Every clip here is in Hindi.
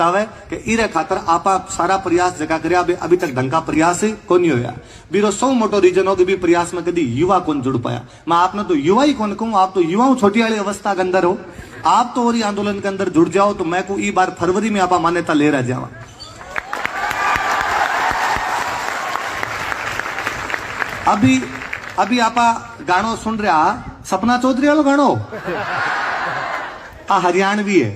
तावे कि इरे खातर आपा सारा प्रयास जगह करया अभी तक ढंग का प्रयास ही कोनी होया। बीरो सौ मोटो रीजन हो कि भी प्रयास में कभी युवा कौन जुड़ पाया। मैं आपने तो युवा ही कौन कहूं, आप तो युवाओं छोटी वाली अवस्था के अंदर हो, आप तो और आंदोलन के अंदर जुड़ जाओ तो मैं को ई बार फरवरी में आपा मान्यता ले रह जावा। अभी आपा गानो सुन रहा सपना चौधरी वालों गानो हरियाणवी है।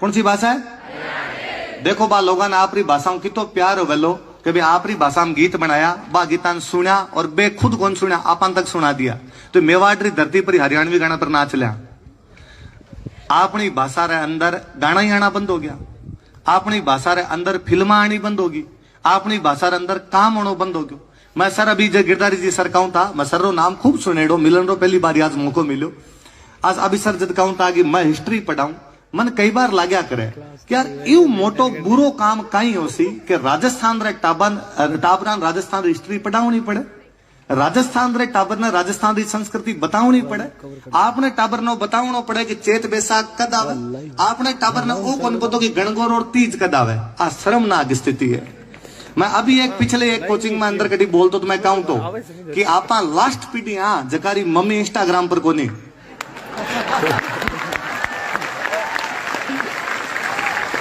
कौन सी भाषा है? देखो बा लोगों ने आपरी भाषाओं की तो प्यार हो वेलो कि भाई आपरी भाषा में गीत बनाया, बा गीतान सुना और बे खुद कौन सुना आपन तक सुना दिया। तो मेवाड़ री धरती पर हरियाणवी गाना पर नाच लिया। अपनी भाषा रे अंदर गाना ही आना बंद हो गया, अपनी भाषा रे अंदर फिल्मा आनी बंद होगी, अपनी भाषा रे अंदर काम होना बंद हो गयो। मैं सर अभी जो गिरधारी जी सर कहूं था, मैं सर रो नाम खूब सुनेड़ो मिलन रो पहली बार आज मौको मिलो। आज अभी सर जब कहूं था कि मैं हिस्ट्री पढ़ाऊं, मन कई बार लाग्या करे कि यार यू मोटो बुरो काम कहीं हो सी कि राजस्थान रे टाबरान राजस्थान री हिस्ट्री पढ़ावनी पड़े, राजस्थान रे टाबर ने राजस्थान री संस्कृति बतावनी पड़े। आपने टाबर नो बतावनो पड़े कि चेत बैसाख कद आवे, आपने टाबर ने ओ कौन पतो कि गणगौर और तीज कद आवे। आ शर्मनाक स्थिति है। मैं अभी पिछले एक कोचिंग में अंदर कभी बोलतो तो मैं कहूं तो कि आपा लास्ट पीढ़ी जकारी मम्मी इंस्टाग्राम पर कोनी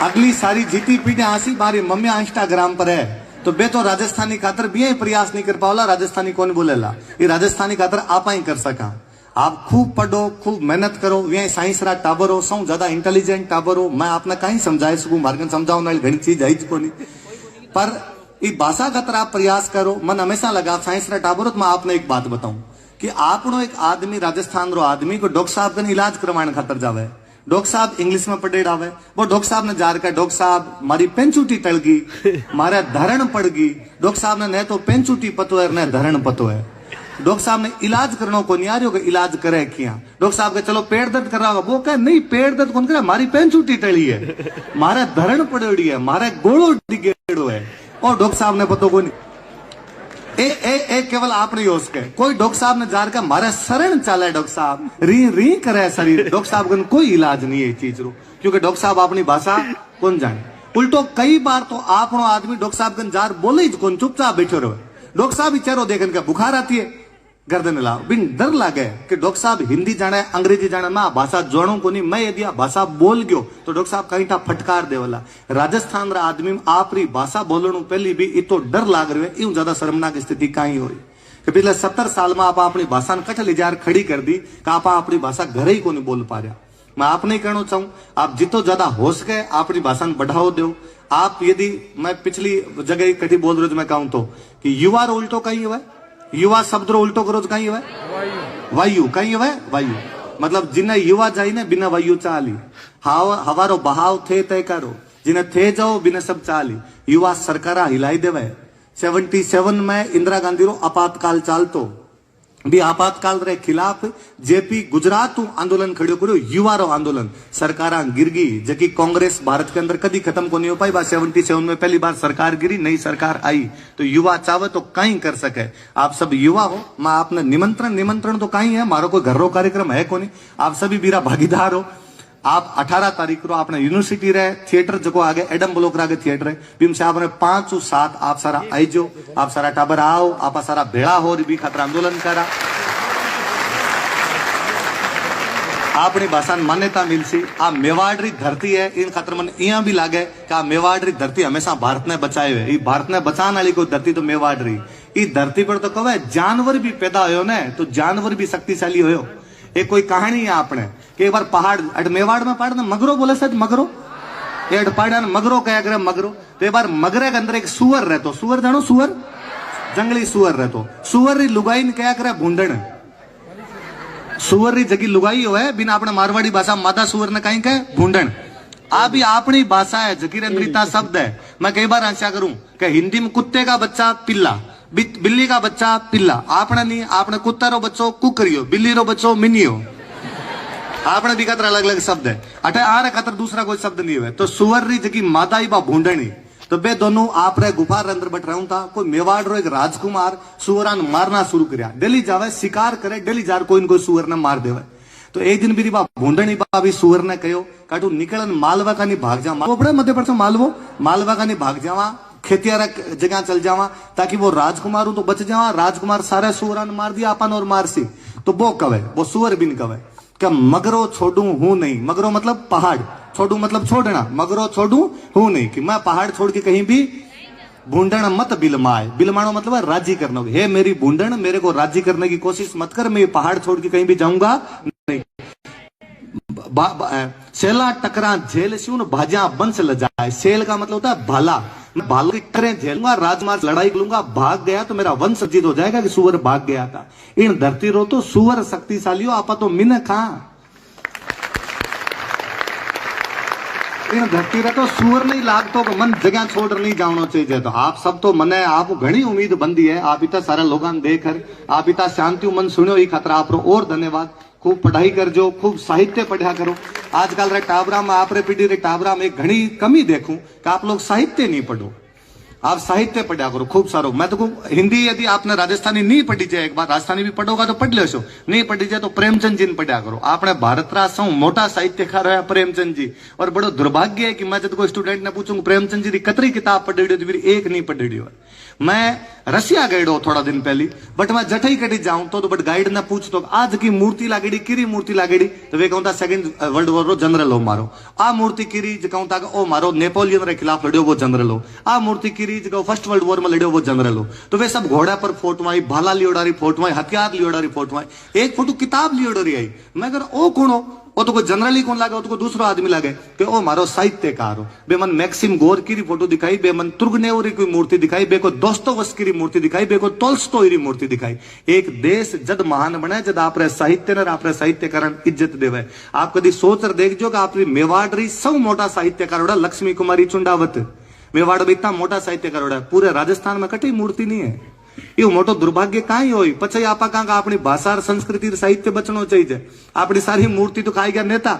अगली सारी जीती पीढ़ी आसी मारी मम्मी इंस्टाग्राम पर है। तो बे तो राजस्थानी खातर भी यही प्रयास नहीं कर पावला, राजस्थानी कौन बोलेला, ये राजस्थानी खातर आपा ही कर सका। आप खूब पढ़ो, खूब मेहनत करो, वे साइंस रा टाबर हो, सौ ज्यादा इंटेलिजेंट टाबर हो। मैं आपने कहीं समझाए सकूं, मार्गन समझाओ ना घनी चीज आई कोनी, पर ये भाषा खातर आप प्रयास करो। मन हमेशा लगा साइंस रा टाबर हो। तो मैं आपने एक बात बताऊं कि आपनो एक आदमी राजस्थान रो आदमी को डॉक्टर साहब का इलाज करवाने खातर जावे, डॉक्टर साहब इंग्लिश में पढ़े आवे, वो डॉक्टर साहब ने जार कर डॉक्टर साहब मारी पेंचूटी टल गई, मारे धरण पड़ गई। डॉक्टर साहब ने न तो पेंचूटी पतो है न धरण पतो है। डॉक्टर साहब ने इलाज करना को नहीं आ रही हो, इलाज करे किया। डॉक्टर साहब के चलो पेट दर्द कर रहा होगा, वो कहे नहीं पेट दर्द कौन करे, मारी पेंचूटी टली है, मारे धरण पड़ोड़ी है, मारे गोड़ो डिगेड़ो है। और डॉक्टर साहब ने पतो को नहीं केवल आपने योज के कोई डॉक्टर साहब ने जार का मारे शरण चाले, डॉक्टर साहब री री करे शरीर। डॉक्टर साहब को कोई इलाज नहीं है चीज रो, क्योंकि डॉक्टर साहब अपनी भाषा कौन जाने। उल्टो कई बार तो आपनो आदमी डॉक्टर साहब कन जार बोले ही कौन, चुपचाप बैठो रहो। डॉक्टर साहब चेहरो देखन का बुखार आती है, गर्दन ला बिन डर लागे कि डॉक्टर साहब हिंदी जाने अंग्रेजी जाने, मैं भाषा जोड़ू को नहीं। मैं यदि भाषा बोल गयो तो डॉक्टर साहब कहीं था फटकार देवला। राजस्थान रा आदमी आपरी भाषा बोलणु पहली भी इतो डर लाग रही है। यूं ज्यादा शर्मनाक स्थिति कहीं हुई कि पिछले 70 साल में आप अपनी भाषा कट लिजार खड़ी कर दी कि आप अपनी भाषा घर ही को नहीं बोल पा रहा। मैं आपने कहना चाहूं, आप जितो ज्यादा हो सके अपनी भाषा में बढ़ाओ दो। आप यदि मैं पिछली जगह कटी बोल रहे हो, मैं कहूं तो कि युवा रो उल्टो कहीं हुआ, युवा शब्द रो उल्टो करो कहीं हुआ वायु, कहीं हुआ वायु। मतलब जिन्हें युवा जाई ने बिना वायु चाली, हवारो बहाव थे तय करो, जिन्हें थे जाओ बिना सब चाली। युवा सरकारा हिलाई देवे। 77 में इंदिरा गांधी रो आपातकाल चालतो, भी आपातकाल रे खिलाफ जेपी गुजरात आंदोलन खड़ो करो, युवा रो आंदोलन। सरकारा गिर गई, जबकि कांग्रेस भारत के अंदर कभी खत्म को नहीं हो पाई। 77 में पहली बार सरकार गिरी, नई सरकार आई। तो युवा चाहे तो कहीं कर सके। आप सब युवा हो, मैं आपने निमंत्रण तो कहीं है, मारो कोई घर रो कार्यक्रम है को नहीं। आप सभी मेरा भागीदार हो। आप 18 तारीख को आपने यूनिवर्सिटी रे थिएटर जो आगे एडम ब्लॉक आगे थिएटर है, भीम से आपने 5 7 आप सारा आईजो, आप सारा टाबर आओ, आप सारा भेड़ा हो भी खातर आंदोलन करा। अपनी भाषा मान्यता मिलसी। आ मेवाड़ री धरती है, इन खातर मन इं भी लागे कि आ मेवाड़ री धरती हमेशा भारत ने बचाए हुए। भारत ने बचाने वाली कोई धरती तो मेवाड़ री। इस धरती पर तो कहे जानवर भी पैदा हो ने, तो जानवर भी शक्तिशाली हो। एक कोई कहानी है आपने कि एक बार पहाड़ मेवाड़ में पहाड़ मगरो बोले शायद, मगरो पहाड़ मगरो क्या करे मगरो। तो एक बार मगरे के अंदर एक सुअर रहतो, सुअर जानो सुअर, जंगली सुअर रहतो। सुअर री लुगाई ने क्या करे भूंडण, सुअर री जगी लुगाई हो है बिना अपने मारवाड़ी भाषा मादा सुअर ने कहीं कहे भूंडण। आ भी अपनी भाषा है, जकीरेंद्रिता शब्द है। मैं कई बार आशा करूं कि हिंदी में कुत्ते का बच्चा पिल्ला, बिल्ली का बच्चा पिल्ला। आपने नहीं, आपने कुत्ता रो बच्चो कुकरियो, बिल्ली रो बच्चो मिनियो। आपने भी खातर अलग अलग शब्द है। अटे आरे खातर दूसरा कोई शब्द नहीं है। तो सुअर री जगी मादा ही बा भूंडणी। तो बे दोनों आप रे गुफा रे अंदर बैठ रहूं था। कोई मेवाड़ रो एक राजकुमार सुअरान मारना शुरू करया। डेली जावे शिकार करे, डेली जार कोई न कोई सुअर ने मार देवे। तो एक दिन मेरी बाप भूंडणी बाबी सुअर ने कहो काटू निकलन मालवा का नहीं भाग जा, वो बड़े मध्य प्रदेश मालवो मालवा का नहीं भाग जावा, खेतियारा जगह चल जावा ताकि वो राजकुमार हूं तो बच जावा। राजकुमार सारे सुअर ने मार दिया अपन और मारसी, तो वो कवे वो सुअर बिन कवे क्या मगरो छोड़ू हूं नहीं। मगरो मतलब पहाड़, छोड़ू मतलब छोड़ना, मगरो छोड़ू हूं नहीं कि मैं पहाड़ छोड़ के कहीं भी भूंडण मत बिलमाए। बिलमानो मतलब है राजी करना। हे मेरी भूंडण, मेरे को राजी करने की कोशिश मत कर, मैं पहाड़ छोड़ के कहीं भी जाऊंगा नहीं। सेला टकरा झेल सिउ न भाजा बंस ल जाए। सेल का मतलब होता है भाला, मैं भालों की टकरें झेलूंगा, राजमार्ग लड़ाई लूंगा, भाग गया तो मेरा वंश जीत हो जाएगा कि सुअर भाग गया था। इन धरती रो तो सुअर शक्तिशाली हो, आपा तो मिन खा। इन धरती रे तो सुअर नहीं लागतो को मन जगह छोड़ नहीं जानो चाहिए। तो आप सब तो मने आप घनी उम्मीद बंदी है, आप इतना सारा लोगों देख आप इतना शांति मन सुनो ही खतरा आप और धन्यवाद। खूब पढ़ाई कर जो, खूब साहित्य पढ़ा करो। आजकल रे टाबरा में आप रे पीढ़ी रे टाबरा में एक घनी कमी देखूं कि आप लोग साहित्य नहीं पढ़ो, आप साहित्य पढ़ा करो खूब सारो। मैं तो हिंदी यदि आपने राजस्थानी नहीं पढ़ी जाए, एक बार राजस्थानी भी पढ़ोगा तो पढ़ लेशो, नहीं पढ़ी जाए तो प्रेमचंद जी ने पढ़ा करो। आपने भारत रा सौ मोटा साहित्यकार है प्रेमचंद जी, और बड़ो दुर्भाग्य है कि मैं जब कोई स्टूडेंट ने पूछूं प्रेमचंद जी की कतरी किताब पढ़ी तो फिर एक नहीं पढ़ी हो। मैं रसिया गयो थोड़ा दिन पहले, बट मैं जठई कटी जाऊं तो बट गाइड ने पूछ तो आज की मूर्ति लागेड़ी किरी मूर्ति लागेड़ी, तो वे कहता सेकंड वर्ल्ड वॉर रो जनरल हो मारो। आ मूर्ति किरी कहता ओ मारो नेपोलियन रे खिलाफ लड़ियो वो जनरल हो। आ मूर्ति किरी फर्स्ट वर्ल्ड वॉर में लड़ियो वो जनरल हो। तो वे सब घोड़ा पर फोटो आई, भाला लियोड़ारी फोटो आई, हथियार लियोड़ारी फोटो आई, एक फोटो किताब लियोड़ारी आई। मैं कह ओ कौन हो, वो तो कोई जनरल ही कौन लागे, वो तो कोई दूसरा आदमी लागे कि ओ मारो साहित्यकार हो। बेमन मैक्सिम गोरकी री फोटो दिखाई, बेमन तुर्गनेव री कोई मूर्ति दिखाई, बेको दोस्तोवस्की री मूर्ति दिखाई, बेको टोल्स्टॉय री मूर्ति दिखाई। एक देश जद महान बने जद आप साहित्य ने आप साहित्यकार इज्जत देवे। आप कभी सोच कर देखजो कि आप मेवाड़ री सब मोटा साहित्यकार लक्ष्मी कुमारी चुंडावत, मेवाड़ में इतना मोटा साहित्यकार है, पूरे राजस्थान में कटी मूर्ति नहीं है। ये मोटो दुर्भाग्य कहीं हो पछी आपा कहा अपनी भाषा संस्कृति साहित्य बचनो चाहिए। अपनी सारी मूर्ति तो खाई गया नेता,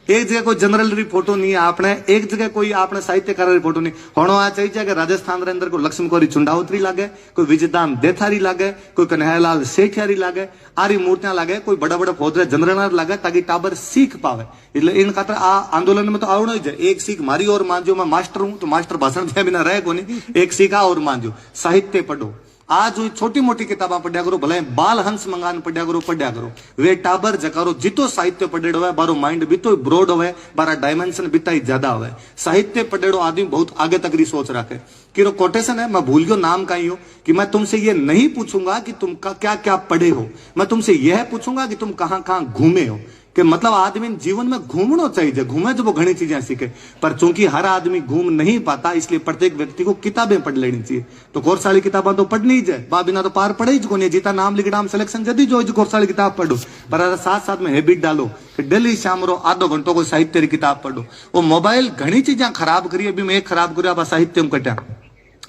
एक जगह कोई जनरल री फोटो नहीं है आपने, एक जगह कोई आपने साहित्यकार री फोटो नहीं होना आ चाहिए कि राजस्थान रे अंदर कोई लक्ष्मी कुमारी चुंडावतरी लागे, कोई विजयदान देथारी लागे, कोई कन्हैयालाल सेठियारी लागे, आरी मूर्तियां लागे, कोई बड़ा बड़ा फौजदार जनरल लागे ताकि टाबर सीख पावे। એટલે इन खातर आ आंदोलन में तो आवणो ही है। एक सीख मारी और मांजो, मैं मास्टर हूं तो मास्टर भाषण दिया बिना रहे को नहीं, एक सीखा और मांजो। साहित्य पढ़ो, आज छोटी मोटी किताबा पढ़िया करो, भले बाल हंस मंगान पढ़िया करो। वे टाबर जकारो जितो साहित्य पढ़ेड़ो है बारो माइंड बितो ब्रॉड होवे, बारा डायमेंशन बिता ही ज्यादा होवे। साहित्य पढ़ेड़ो आदमी बहुत आगे तक री सोच रखे। कि कोटेशन है, मैं भूल गयो नाम का ही हो, कि मैं तुमसे ये नहीं पूछूंगा कि तुम क्या क्या पढ़े हो, मैं तुमसे यह पूछूंगा कि तुम कहां कहां घूमे हो। कि मतलब आदमी जीवन में घूमना चाहिए, घूमे जब वो घनी चीजें सीखे। पर चूंकि हर आदमी घूम नहीं पाता, इसलिए प्रत्येक व्यक्ति को किताबें पढ़ लेनी चाहिए। तो कोर्स वाली किताबें तो पढ़नी ही जाए, बिना तो पार पढ़े ही को नहीं। जीता नाम लिख नाम सिलेक्शन जदी जो कोर्स वाली किताब पढ़ो, पर साथ साथ में हैबिट डालो कि डेली शाम रो आधो घंटों को साहित्य की किताब पढ़ो। वो मोबाइल घनी चीजें खराब करी, अभी मैं एक खराब करूँ आप साहित्य में कटा,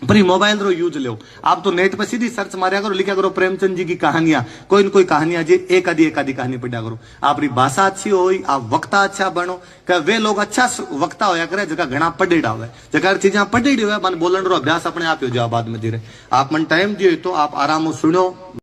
पर मोबाइल रो यूज लो। आप तो नेट पे सीधी सर्च मारिया करो, लिखा करो प्रेमचंद जी की कहानियां, कोई न कोई कहानियां जी एक आधी कहानी पढ़ा करो। आपकी भाषा अच्छी हो, आप वक्ता अच्छा बनो। वे लोग अच्छा वक्ता होया करे जगह घना पढ़ेड़ा हुआ, जगह चीजें पढ़ेड़ी हुआ, मन बोलन रो अभ्यास अपने आप हो जाओ बाद में धीरे। आप मन टाइम दियो तो आप आराम सुनो।